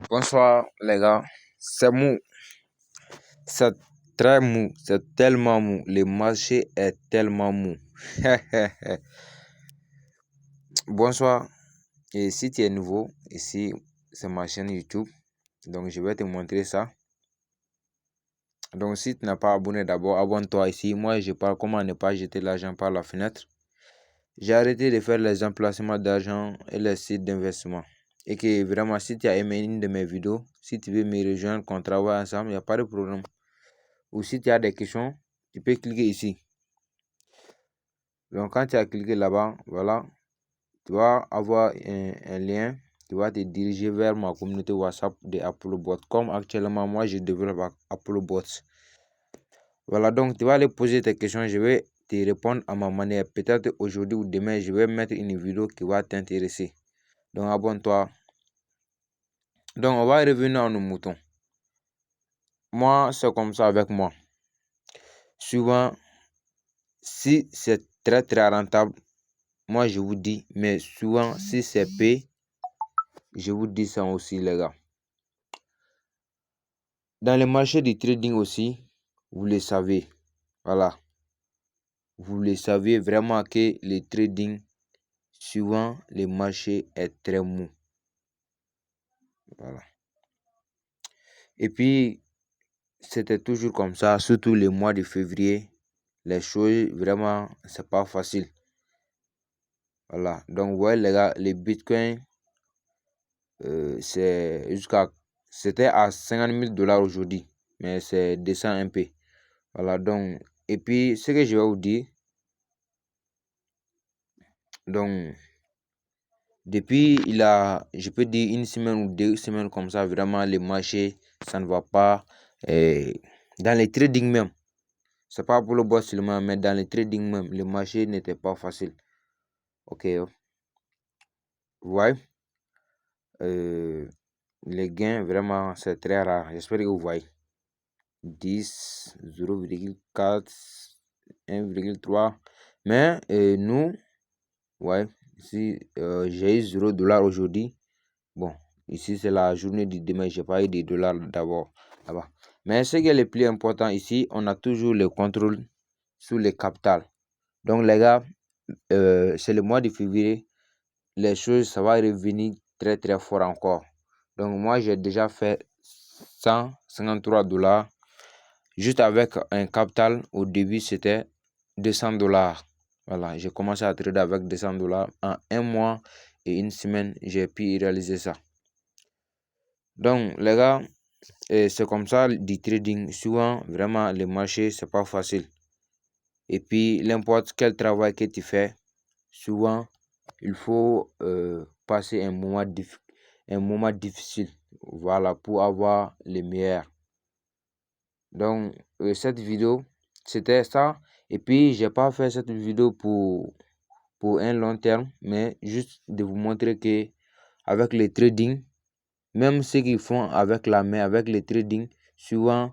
Bonsoir les gars, c'est mou, c'est très mou, c'est tellement mou, le marché est tellement mou. Bonsoir, et si tu es nouveau, ici c'est ma chaîne YouTube, donc je vais te montrer ça. Donc si tu n'as pas abonné d'abord, abonne-toi ici. Moi je parle comment ne pas jeter l'argent par la fenêtre. J'ai arrêté de faire les emplacements d'argent et les sites d'investissement. Et que vraiment si tu as aimé une de mes vidéos, si tu veux me rejoindre, qu'on travaille ensemble, il n'y a pas de problème. Ou si tu as des questions, tu peux cliquer ici. Donc quand tu as cliqué là-bas, voilà, tu vas avoir un lien, tu vas te diriger vers ma communauté WhatsApp de ApolloBot. Comme actuellement, moi, je développe ApolloBot. Voilà, donc tu vas aller poser tes questions, je vais te répondre à ma manière. Peut-être aujourd'hui ou demain, je vais mettre une vidéo qui va t'intéresser. Donc abonne-toi. Donc on va revenir à nos moutons. Moi, c'est comme ça avec moi. Souvent, si c'est très très rentable, moi je vous dis, mais souvent si c'est P, je vous dis ça aussi les gars. Dans le marché du trading aussi, vous le savez, voilà. Vous le savez vraiment que le trading, souvent le marché est très mou. Voilà. Et puis, c'était toujours comme ça, surtout le mois de février. Les choses, vraiment, c'est pas facile. Voilà. Donc, vous voyez les gars, le Bitcoin, c'était à 50 000 dollars aujourd'hui, mais c'est descend un peu. Voilà, donc, et puis, ce que je vais vous dire, donc, depuis, je peux dire une semaine ou 2 semaines comme ça, vraiment, le marché, ça ne va pas. Dans les trading même, c'est pas pour le boss seulement, mais dans les trading même, le marché n'était pas facile. Ok, ouais. Les gains, vraiment, c'est très rare. J'espère que vous voyez. 10, 0,4, 1,3. Mais nous, ouais, si j'ai eu 0 dollars aujourd'hui, bon, ici c'est la journée du demain, j'ai pas eu des dollars d'abord là-bas. Mais ce qui est le plus important ici, on a toujours le contrôle sur le capital. Donc les gars, c'est le mois de février, les choses, ça va revenir très très fort encore. Donc moi, j'ai déjà fait 153 dollars. Juste avec un capital, au début, c'était 200 dollars. Voilà, j'ai commencé à trader avec 200 dollars. En un mois et une semaine, j'ai pu réaliser ça. Donc, les gars, c'est comme ça du trading. Souvent, vraiment, le marché, c'est pas facile. Et puis, n'importe quel travail que tu fais, souvent, il faut passer un moment difficile. Voilà, pour avoir le meilleur. Donc, cette vidéo, c'était ça. Et puis, j'ai pas fait cette vidéo pour un long terme, mais juste de vous montrer que avec le trading, même ceux qui font avec la main, avec le trading, souvent,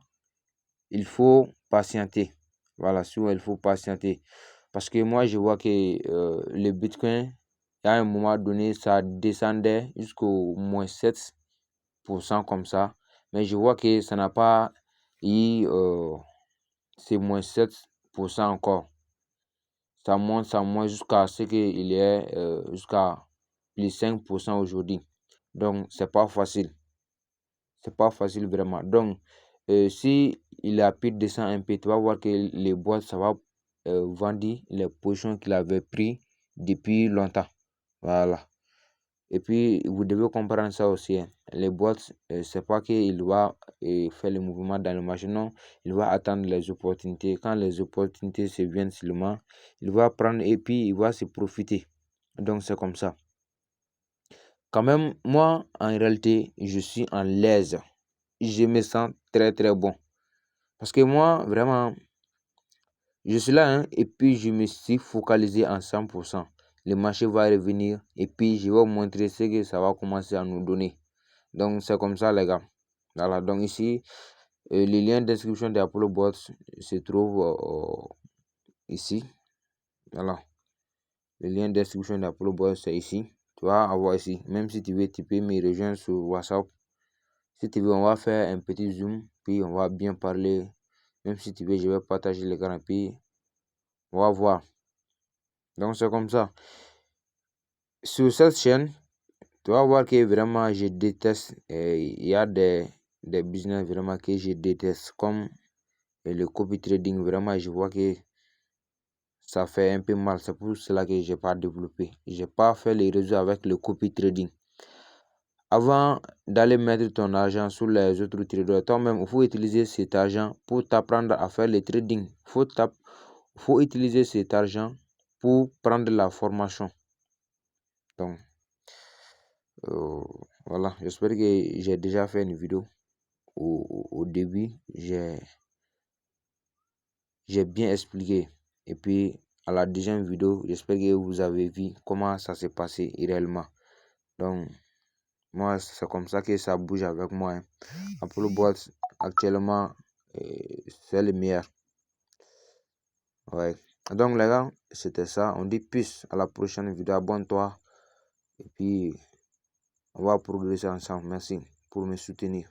il faut patienter. Voilà, souvent, il faut patienter. Parce que moi, je vois que le Bitcoin, à un moment donné, ça descendait jusqu'au moins 7% comme ça. Mais je vois que ça n'a pas eu... c'est moins 7% encore. Ça monte jusqu'à ce qu'il y ait jusqu'à plus 5% aujourd'hui. Donc, c'est pas facile. C'est pas facile vraiment. Donc, si il a pu descendre un peu, tu vas voir que les boîtes, ça va vendre les positions qu'il avait pris depuis longtemps. Voilà. Et puis, vous devez comprendre ça aussi, hein. Les boîtes, c'est pas qu'il va faire le mouvement dans le marché, non. Il va attendre les opportunités. Quand les opportunités se viennent seulement, il va prendre et puis il va se profiter. Donc, c'est comme ça. Quand même, moi, en réalité, je suis en l'aise. Je me sens très, très bon. Parce que moi, vraiment, je suis là, hein, et puis je me suis focalisé en 100%. Le marché va revenir et puis je vais vous montrer ce que ça va commencer à nous donner. Donc, c'est comme ça, les gars. Voilà, donc ici, le lien d'inscription de Apollo Bots se trouve ici. Voilà, le lien d'inscription d'Apollo Bots, c'est ici. Tu vas avoir ici. Même si tu veux, tu peux me rejoindre sur WhatsApp. Si tu veux, on va faire un petit zoom, puis on va bien parler. Même si tu veux, je vais partager l'écran, puis on va voir. Donc c'est comme ça. Sur cette chaîne, tu vas voir que vraiment je déteste. Il y a des business vraiment que je déteste, comme le copy trading. Vraiment, je vois que ça fait un peu mal. C'est pour cela que je n'ai pas développé. Je n'ai pas fait les réseaux avec le copy trading. Avant d'aller mettre ton argent sur les autres traders, toi-même, il faut utiliser cet argent pour t'apprendre à faire le trading. Il faut utiliser cet argent pour prendre la formation. Donc, voilà, j'espère que j'ai déjà fait une vidéo. Au début, j'ai bien expliqué. Et puis, à la deuxième vidéo, j'espère que vous avez vu comment ça s'est passé réellement. Donc, moi, c'est comme ça que ça bouge avec moi. Hein. Apollo Bots, actuellement, c'est le meilleur. Ouais. Donc, les gars, c'était ça. On dit plus à la prochaine vidéo. Abonne-toi. Et puis, on va progresser ensemble. Merci pour me soutenir.